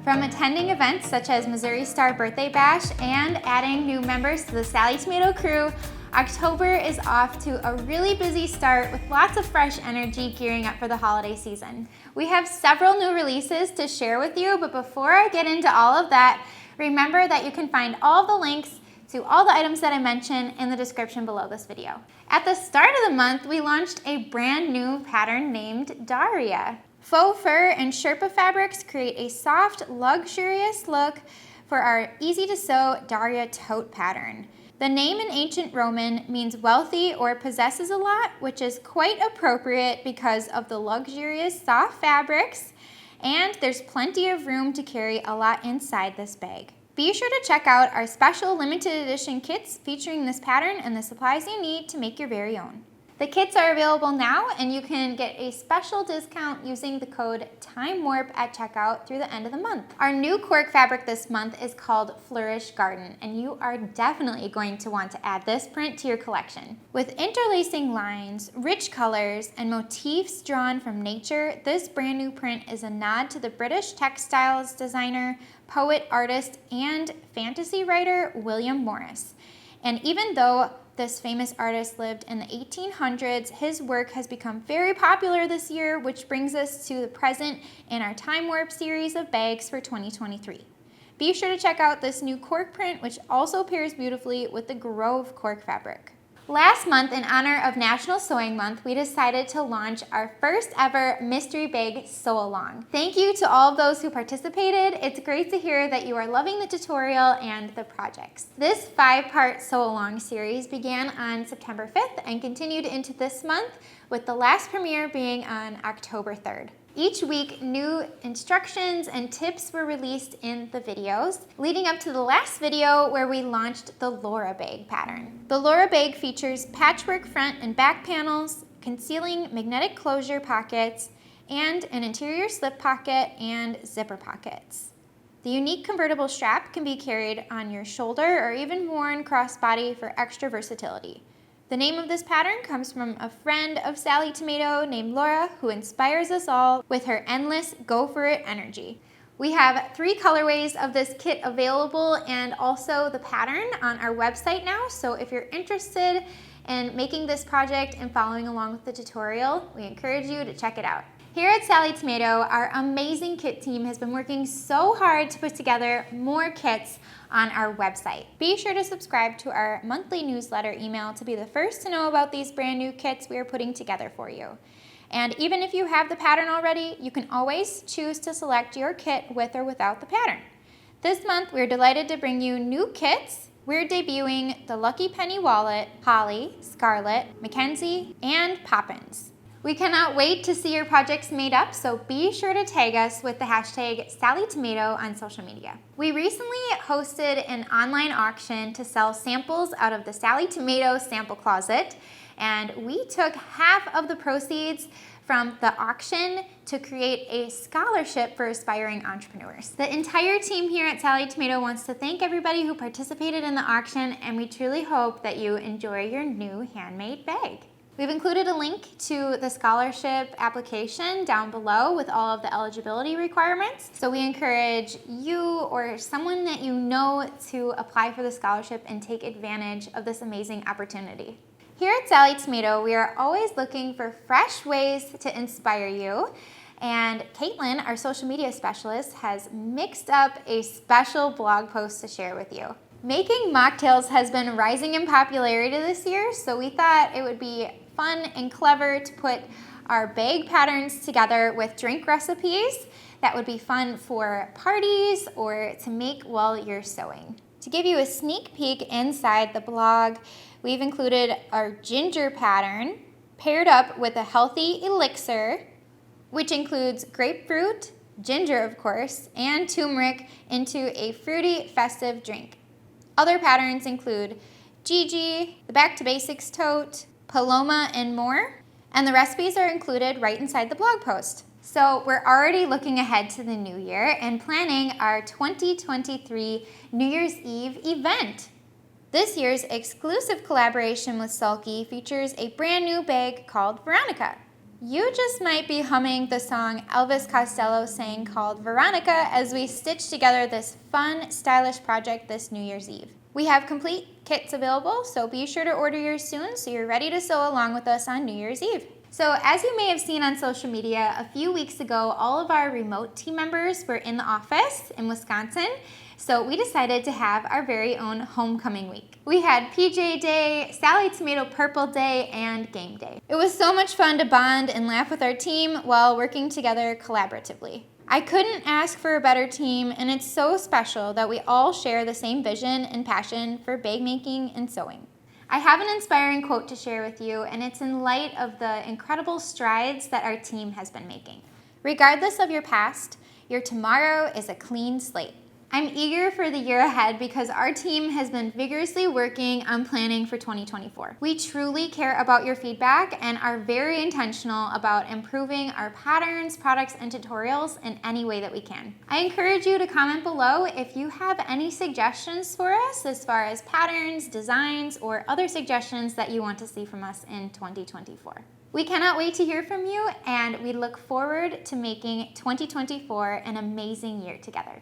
From attending events such as Missouri Star Birthday Bash and adding new members to the Sallie Tomato crew, October is off to a really busy start with lots of fresh energy gearing up for the holiday season. We have several new releases to share with you, but before I get into all of that, remember that you can find all the links to all the items that I mentioned in the description below this video. At the start of the month, we launched a brand new pattern named Daria. Faux fur and Sherpa fabrics create a soft, luxurious look for our easy-to-sew Daria tote pattern. The name in ancient Roman means wealthy or possesses a lot, which is quite appropriate because of the luxurious soft fabrics, and there's plenty of room to carry a lot inside this bag. Be sure to check out our special limited edition kits featuring this pattern and the supplies you need to make your very own. The kits are available now, and you can get a special discount using the code TIMEWARP at checkout through the end of the month. Our new Cork fabric this month is called Flourish Garden, and you are definitely going to want to add this print to your collection. With interlacing lines, rich colors, and motifs drawn from nature, this brand new print is a nod to the British textiles designer, poet, artist, and fantasy writer William Morris. And even though this famous artist lived in the 1800s, his work has become very popular this year, which brings us to the present in our Time Warp series of bags for 2023. Be sure to check out this new Cork print, which also pairs beautifully with the Grove Cork fabric. Last month, in honor of National Sewing Month, we decided to launch our first ever mystery bag sew along. Thank you to all of those who participated. It's great to hear that you are loving the tutorial and the projects. This 5-part sew along series began on September 5th and continued into this month, with the last premiere being on October 3rd. Each week, new instructions and tips were released in the videos, leading up to the last video where we launched the Lora bag pattern. The Lora bag features patchwork front and back panels, concealing magnetic closure pockets, and an interior slip pocket and zipper pockets. The unique convertible strap can be carried on your shoulder or even worn crossbody for extra versatility. The name of this pattern comes from a friend of Sallie Tomato named Lora, who inspires us all with her endless go for it energy. We have 3 colorways of this kit available and also the pattern on our website now, so if you're interested in making this project and following along with the tutorial, we encourage you to check it out. Here at Sallie Tomato, our amazing kit team has been working so hard to put together more kits on our website. Be sure to subscribe to our monthly newsletter email to be the first to know about these brand new kits we are putting together for you. And even if you have the pattern already, you can always choose to select your kit with or without the pattern. This month, we're delighted to bring you new kits. We're debuting the Lucky Penny Wallet, Holly, Scarlett, Mackenzie, and Poppins. We cannot wait to see your projects made up, so be sure to tag us with the hashtag Sallie Tomato on social media. We recently hosted an online auction to sell samples out of the Sallie Tomato sample closet, and we took half of the proceeds from the auction to create a scholarship for aspiring entrepreneurs. The entire team here at Sallie Tomato wants to thank everybody who participated in the auction, and we truly hope that you enjoy your new handmade bag. We've included a link to the scholarship application down below with all of the eligibility requirements. So we encourage you or someone that you know to apply for the scholarship and take advantage of this amazing opportunity. Here at Sallie Tomato, we are always looking for fresh ways to inspire you. And Caitlin, our social media specialist, has mixed up a special blog post to share with you. Making mocktails has been rising in popularity this year, so we thought it would be fun and clever to put our bag patterns together with drink recipes that would be fun for parties or to make while you're sewing. To give you a sneak peek inside the blog, we've included our ginger pattern paired up with a healthy elixir, which includes grapefruit, ginger of course, and turmeric into a fruity festive drink. Other patterns include Gigi, the Back to Basics tote, Paloma, and more. And the recipes are included right inside the blog post. So we're already looking ahead to the new year and planning our 2023 New Year's Eve event. This year's exclusive collaboration with Sulky features a brand new bag called Veronica. You just might be humming the song Elvis Costello sang called Veronica as we stitch together this fun, stylish project this New Year's Eve. We have complete kits available, so be sure to order yours soon so you're ready to sew along with us on New Year's Eve. So as you may have seen on social media, a few weeks ago, all of our remote team members were in the office in Wisconsin, so we decided to have our very own homecoming week. We had PJ Day, Sallie Tomato Purple Day, and Game Day. It was so much fun to bond and laugh with our team while working together collaboratively. I couldn't ask for a better team, and it's so special that we all share the same vision and passion for bag making and sewing. I have an inspiring quote to share with you, and it's in light of the incredible strides that our team has been making. Regardless of your past, your tomorrow is a clean slate. I'm eager for the year ahead because our team has been vigorously working on planning for 2024. We truly care about your feedback and are very intentional about improving our patterns, products, and tutorials in any way that we can. I encourage you to comment below if you have any suggestions for us as far as patterns, designs, or other suggestions that you want to see from us in 2024. We cannot wait to hear from you, and we look forward to making 2024 an amazing year together.